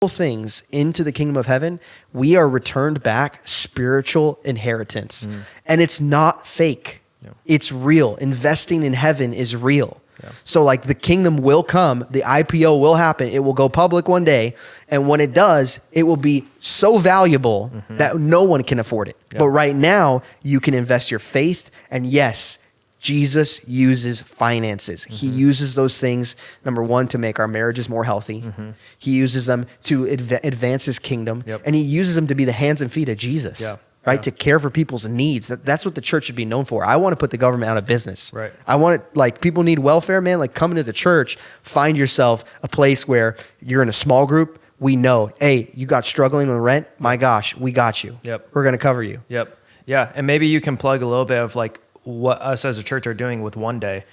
things into the kingdom of heaven, we are returned back spiritual inheritance. And it's not fake. Yeah. It's real. Investing in heaven is real. Yeah. So like the kingdom will come, the IPO will happen, it will go public one day. And when it does, it will be so valuable that no one can afford it. Yeah. But right now you can invest your faith, and yes, Jesus uses finances. He uses those things, number one, to make our marriages more healthy. He uses them to advance his kingdom. Yep. And he uses them to be the hands and feet of Jesus, right? To care for people's needs. That's what the church should be known for. I want to put the government out of business. Right. I want it, like, people need welfare, man. Like, come into the church, find yourself a place where you're in a small group. We know, hey, you got struggling with rent. My gosh, we got you. Yep. We're going to cover you. Yep. Yeah. And maybe you can plug a little bit of like what us as a church are doing with One Day,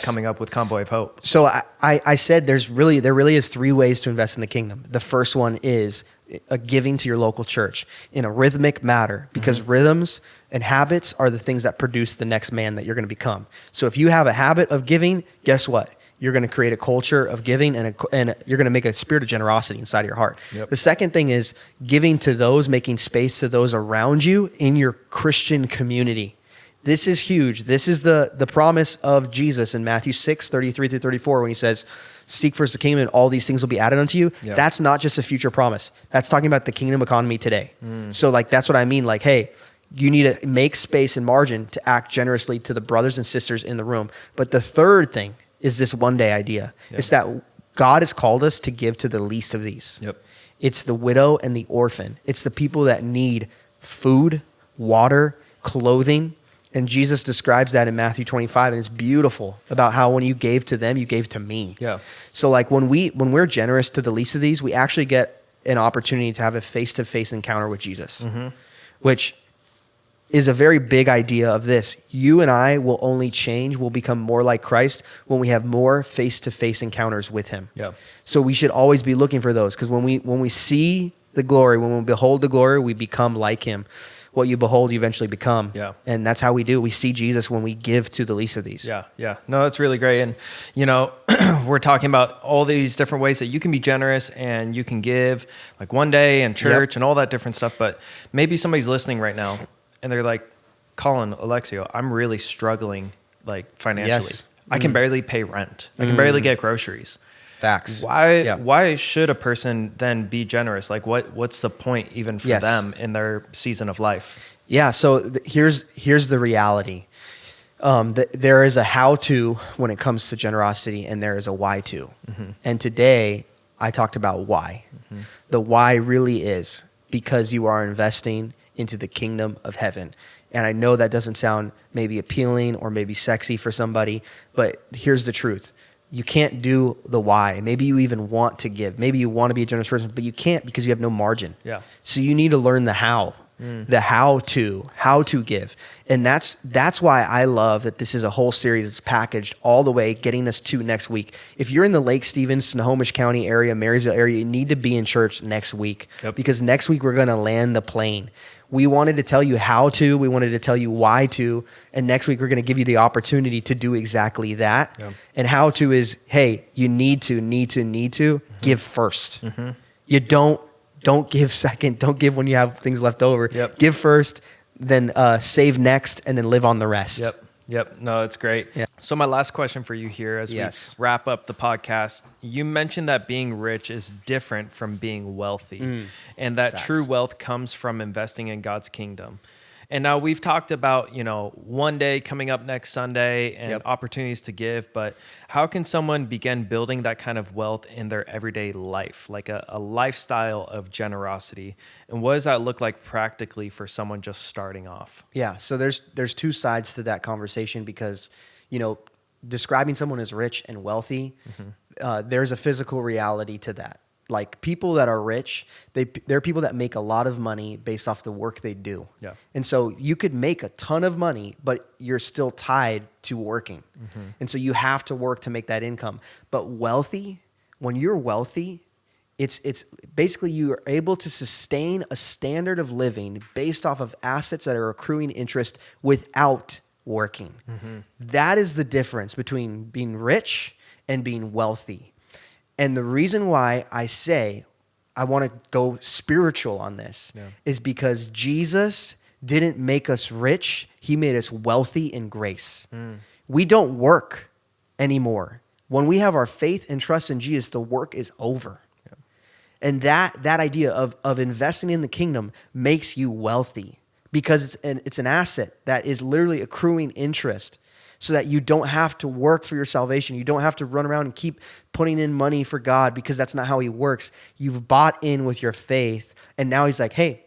coming up with Convoy of Hope. So I said there really is 3 ways to invest in the kingdom. The first one is a giving to your local church in a rhythmic manner, because rhythms and habits are the things that produce the next man that you're going to become. So if you have a habit of giving, guess what? You're going to create a culture of giving, and you're going to make a spirit of generosity inside of your heart. Yep. The second thing is giving to those, making space to those around you in your Christian community. This is huge. This is the promise of Jesus in Matthew 6:33-34, when he says, seek first the kingdom and all these things will be added unto you. Yep. That's not just a future promise. That's talking about the kingdom economy today. So like, that's what I mean. Like, hey, you need to make space and margin to act generously to the brothers and sisters in the room. But the third thing is this one day idea. Yep. It's that God has called us to give to the least of these. Yep. It's the widow and the orphan. It's the people that need food, water, clothing. And Jesus describes that in Matthew 25, and it's beautiful about how when you gave to them, you gave to me. Yeah. So like when we're generous to the least of these, we actually get an opportunity to have a face-to-face encounter with Jesus, which is a very big idea of this. You and I will only change, will become more like Christ when we have more face-to-face encounters with him. Yeah. So we should always be looking for those, because when we see the glory, when we behold the glory, we become like him. What you behold, you eventually become. Yeah. And that's how we do. We see Jesus when we give to the least of these. Yeah. Yeah. No, that's really great. And, we're talking about all these different ways that you can be generous and you can give, like One Day and church and all that different stuff. But maybe somebody's listening right now and they're like, Colin, Alexio, I'm really struggling, like, financially. Yes. I can barely pay rent. I can barely get groceries. Facts. Why should a person then be generous? Like, what's the point even for them in their season of life? Yeah. So here's the reality. There is a how-to when it comes to generosity, and there is a why-to. And today I talked about why. The why really is because you are investing into the kingdom of heaven. And I know that doesn't sound maybe appealing or maybe sexy for somebody, but here's the truth. You can't do the why. Maybe you even want to give. Maybe you want to be a generous person, but you can't because you have no margin. Yeah. So you need to learn the how, the how to give. And that's why I love that this is a whole series that's packaged all the way, getting us to next week. If you're in the Lake Stevens, Snohomish County area, Marysville area, you need to be in church next week, because next week we're going to land the plane. We wanted to tell you how to, we wanted to tell you why to, and next week we're going to give you the opportunity to do exactly that. Yeah. And how to is, hey, you need to give first. You don't give second, don't give when you have things left over. Give first, then save next, and then live on the rest. Yep. No, it's great. Yeah. So my last question for you here as we wrap up the podcast, you mentioned that being rich is different from being wealthy, and that true wealth comes from investing in God's kingdom. And now we've talked about, One Day coming up next Sunday and opportunities to give, but how can someone begin building that kind of wealth in their everyday life, like a lifestyle of generosity? And what does that look like practically for someone just starting off? Yeah, so there's 2 sides to that conversation, because, describing someone as rich and wealthy, there's a physical reality to that. Like, people that are rich, they're people that make a lot of money based off the work they do. Yeah. And so you could make a ton of money, but you're still tied to working. And so you have to work to make that income. But when you're wealthy, it's basically you are able to sustain a standard of living based off of assets that are accruing interest without working. That is the difference between being rich and being wealthy. And the reason why I say I want to go spiritual on this is because Jesus didn't make us rich. He made us wealthy in grace. We don't work anymore. When we have our faith and trust in Jesus, the work is over. And that idea of investing in the kingdom makes you wealthy because it's an asset that is literally accruing interest so that you don't have to work for your salvation. You don't have to run around and keep putting in money for God because that's not how he works. You've bought in with your faith. And now he's like, hey,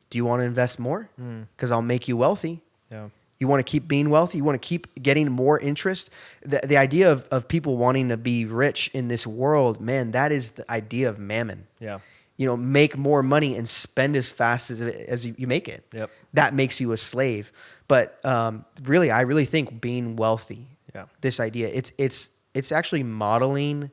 do you want to invest more? Because I'll make you wealthy. Yeah. You want to keep being wealthy? You want to keep getting more interest? The idea of people wanting to be rich in this world, man, that is the idea of mammon. Yeah. Make more money and spend as fast as you make it. Yep. That makes you a slave. But really, I really think being wealthy, this idea, it's actually modeling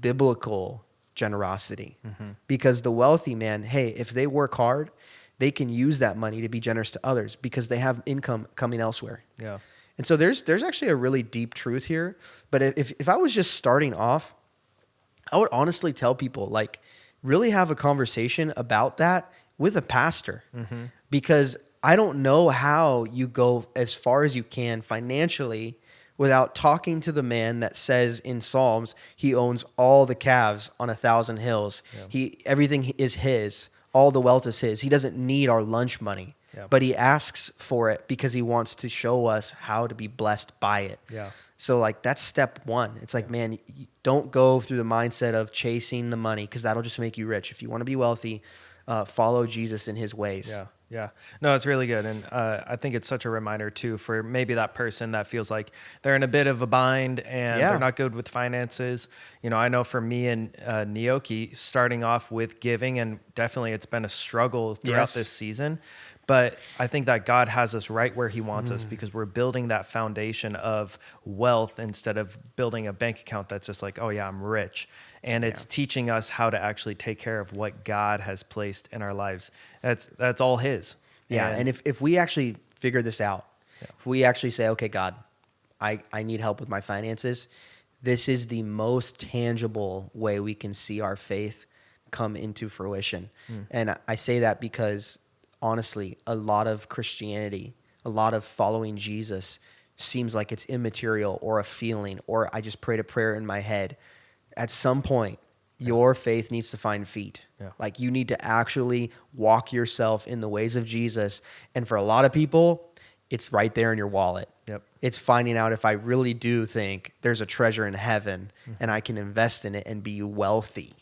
biblical generosity. Because the wealthy man, hey, if they work hard, they can use that money to be generous to others because they have income coming elsewhere. Yeah. And so there's actually a really deep truth here. But if I was just starting off, I would honestly tell people, like, really have a conversation about that with a pastor. Because I don't know how you go as far as you can financially without talking to the man that says in Psalms, he owns all the calves on 1,000 hills. Everything is his. All the wealth is his. He doesn't need our lunch money, but he asks for it because he wants to show us how to be blessed by it. Yeah. So like that's step one. It's like, man, don't go through the mindset of chasing the money because that'll just make you rich. If you want to be wealthy, follow Jesus in his ways. Yeah. Yeah. No, it's really good. And I think it's such a reminder too, for maybe that person that feels like they're in a bit of a bind and they're not good with finances. I know for me and Nioki, starting off with giving, and definitely it's been a struggle throughout this season, but I think that God has us right where he wants us because we're building that foundation of wealth instead of building a bank account that's just like, oh yeah, I'm rich. And it's teaching us how to actually take care of what God has placed in our lives. That's all his. Yeah. And if we actually figure this out, if we actually say, okay, God, I need help with my finances, this is the most tangible way we can see our faith come into fruition. And I say that because honestly, a lot of Christianity, a lot of following Jesus seems like it's immaterial or a feeling, or I just prayed a prayer in my head. At some point, your faith needs to find feet. Like you need to actually walk yourself in the ways of Jesus. And for a lot of people, it's right there in your wallet. It's finding out if I really do think there's a treasure in heaven and I can invest in it and be wealthy.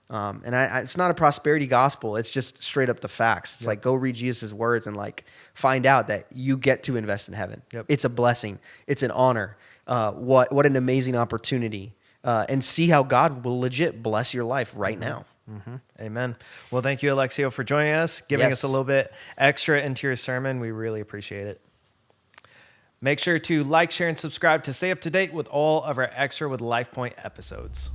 And it's not a prosperity gospel. It's just straight up the facts. It's like, go read Jesus' words and like find out that you get to invest in heaven. It's a blessing. It's an honor. What an amazing opportunity. And see how God will legit bless your life right now. Amen. Well, thank you, Alexio, for joining us, giving us a little bit extra into your sermon. We really appreciate it. Make sure to like, share, and subscribe to stay up to date with all of our Extra with LifePoint episodes.